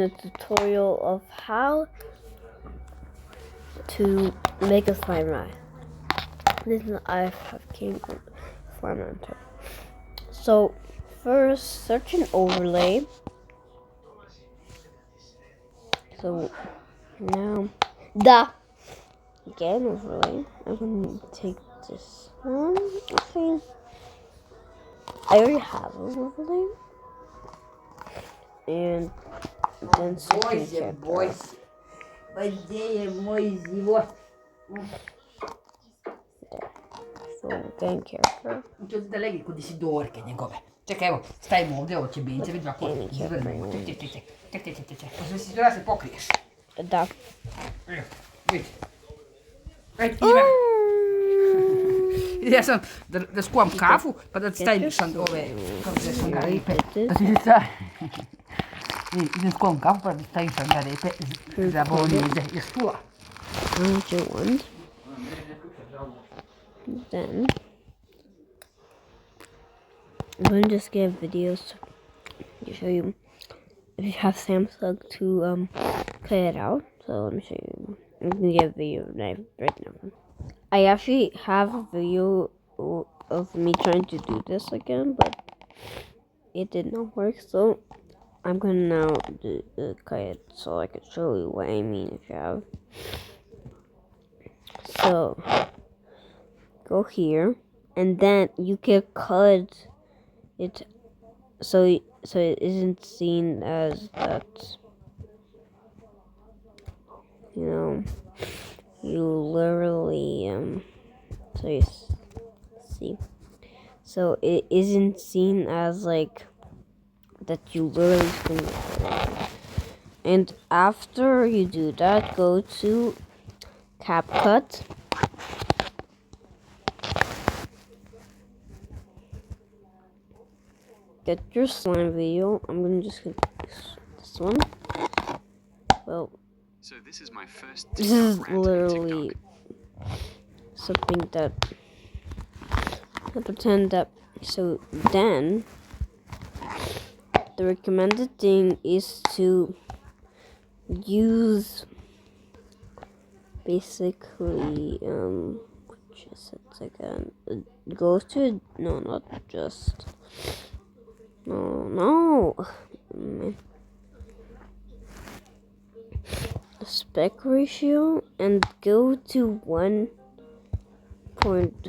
a tutorial of how to make a slime rant. This is I came from slime ranter. So first, search an overlay. So now again overlay. I'm gonna take this one. Okay, I already have an overlay, and then second character. So game character. Úgyhogy de legik kodi si dorkenje gobe. Čekaj, evo, stavimo ovdje, ovo će bence, vidi ovako, izvrnemo, ček, pa si da se pokriješ. Da. Evo, vidi. Ajde, ja sam da skuvam kafu, pa da ti stavim ove, kako se šangaripe, da ti stavim. Idem skuvam kafu, pa da ti stavim šangaripe za bolnize i stula. Then I'm going to just get videos to show you if you have Samsung to cut it out. So let me show you. I'm going to get a video right now. I actually have a video of me trying to do this again, but it did not work. So I'm going to now cut it so I can show you what I mean if you have. So go here, and then you can cut it so it isn't seen as that. You know, you literally so you see, so it isn't seen as like that you literally spin it. And after you do that, go to CapCut. Get your slime video. I'm gonna just get this one. Well, so this is my first. This is literally something that I pretend that. So then, the recommended thing is to use basically which is it again? Go to not just. No. Aspect ratio and go to 1 point.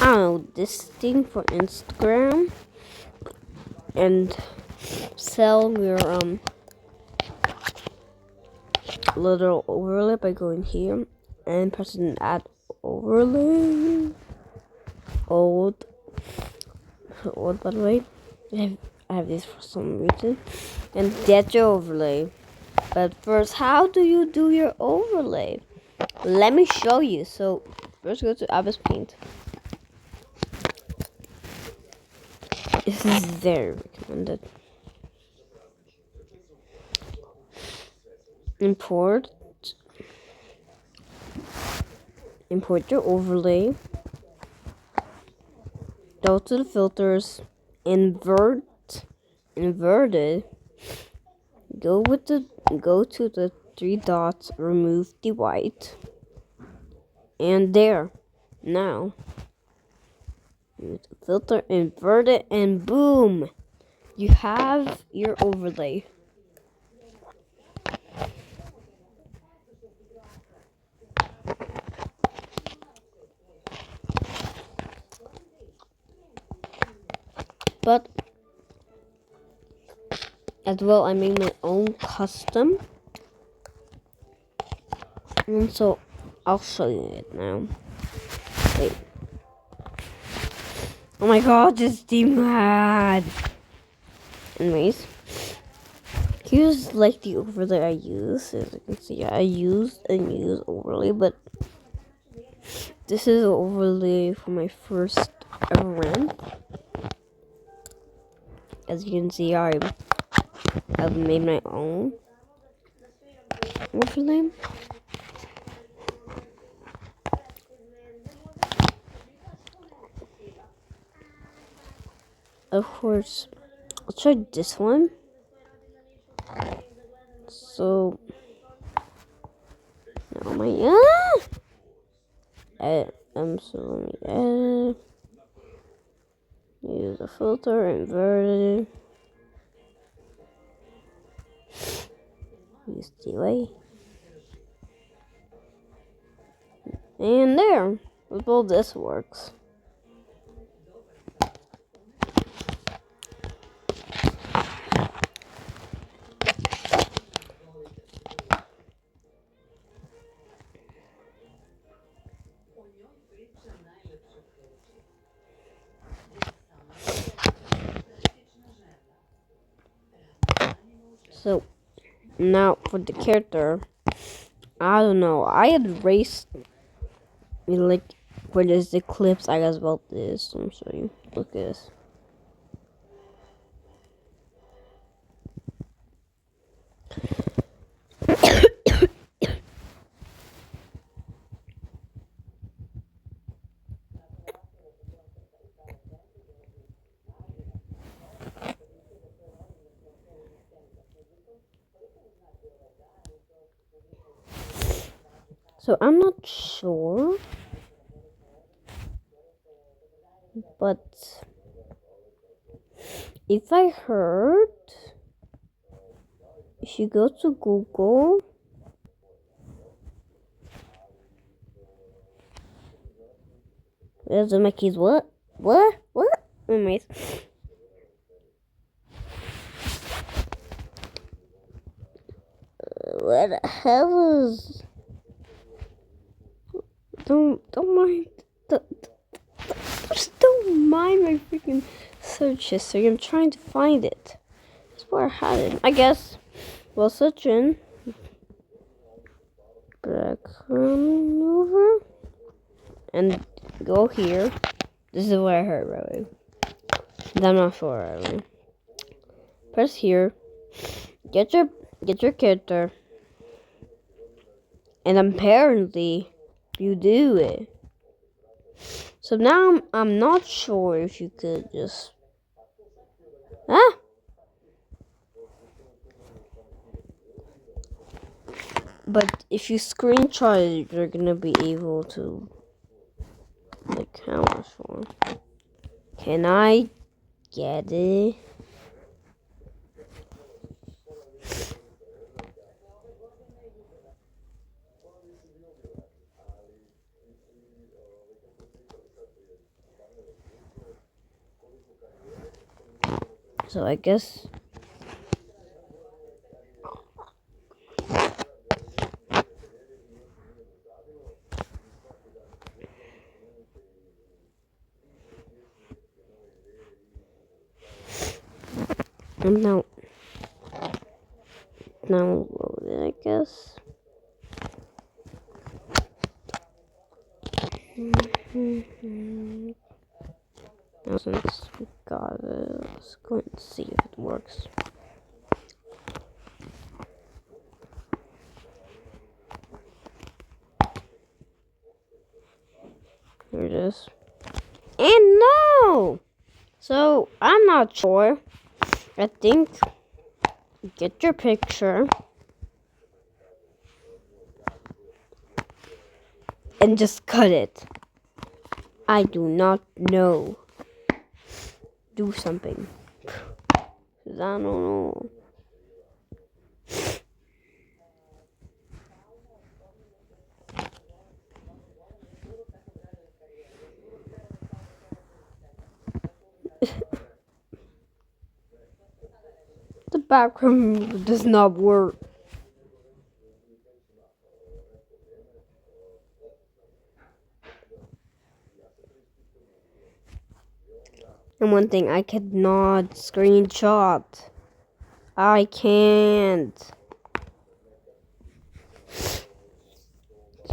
I don't know, this thing for Instagram and sell your little overlay by going here and pressing add overlay. Old by the way. I have this for some reason. And get your overlay. But first, how do you do your overlay? Let me show you. So, first go to Abyss Paint. This is very recommended. Import your overlay. Go to the filters. Inverted. Go to the 3 dots, remove the white, and there. Now, filter, invert it, and boom, you have your overlay. But as well, I made my own custom, and so I'll show you it now. Wait. Oh my god, this team mad. Anyways, here's like the overlay I use. As you can see, I use overlay, but this is an overlay for my first ever rant. As you can see, I've made my own overlay. Of course, I'll try this one. So now my so let me edit. Use a filter, inverted. Use delay. And there. Well, this works. So now for the character, I don't know. I had erased like where there's the clips. I guess about this. Let me show you. Look at this. So I'm not sure, but if I heard, if you go to Google, there's the Mickey's what? Anyways, what the hell is? Don't mind. Just don't mind my freaking search history. I'm trying to find it. That's where I had it. I guess. Well, search in background mover and go here. This is what I heard, really. I'm not sure, really. Press here. Get your character, and apparently, you do it. So now I'm not sure if you could just but if you screenshot it, you're gonna be able to like how much for? Can I get it? So I guess I'm now loaded, I guess. Now since we got it, let's go and see if it works. Here it is. And no! So I'm not sure. I think get your picture and just cut it. I do not know. Do something. 'Cause I don't know. The background does not work. And one thing, I cannot screenshot. I can't.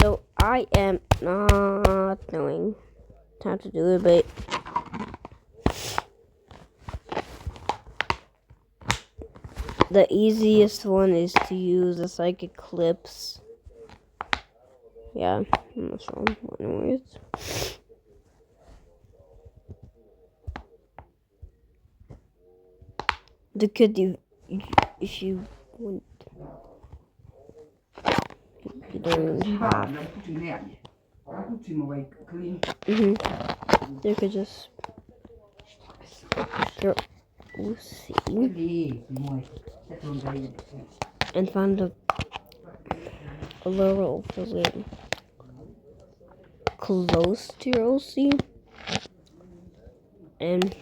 So I am not knowing how to do it, but the easiest one is to use the psychic clips. Yeah, I'm not sure. Anyways. The could do if you want. You don't Si va, have. andiamo tutti in reaglie. Ora tutti mi vai clean. You could just your OC Lì, mi muovi. Aspetta, non dai. and find a little overlay close to your OC and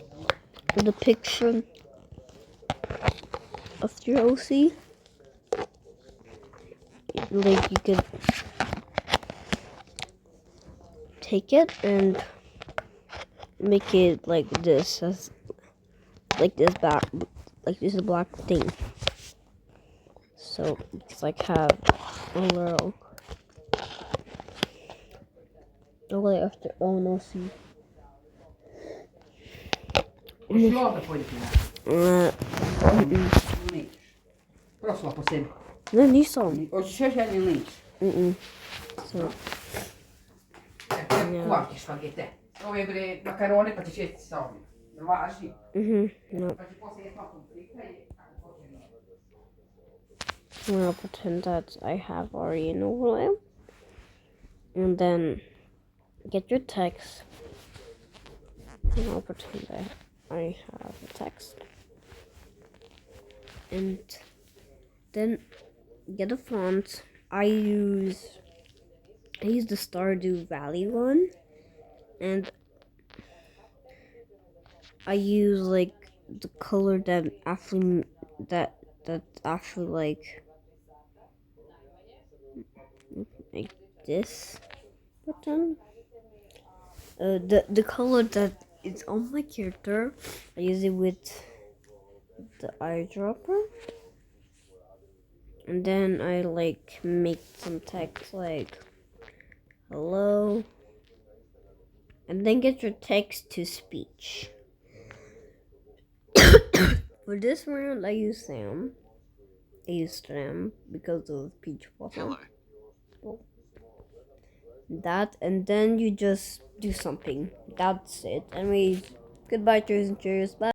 the picture of your OC. Like you could take it and make it like this, as like this back, like this black thing. So it's like have a little overlay after own OC. Non si poi di Uh, Non esce. Però sulla possiamo. then you saw. O c'è non esce. So Qua che spaghetti. Dove avere macaroni perché c'è storia. Va sì. no. Perché poi se fa tutto. I'm gonna pretend that I have already an overlay, and then get your text. And I'll pretend that I have a text, and then get a font. I use the Stardew Valley one, and I use like the color that actually that's actually like this button. The color that is on my character, I use it with the eyedropper, and then I like make some text like hello, and then get your text to speech. For this round, I use Sam. I used Sam because of Peach Waffle. Hello. That, and then you just do something. That's it. Anyways, goodbye, cheers and cheers. Bye.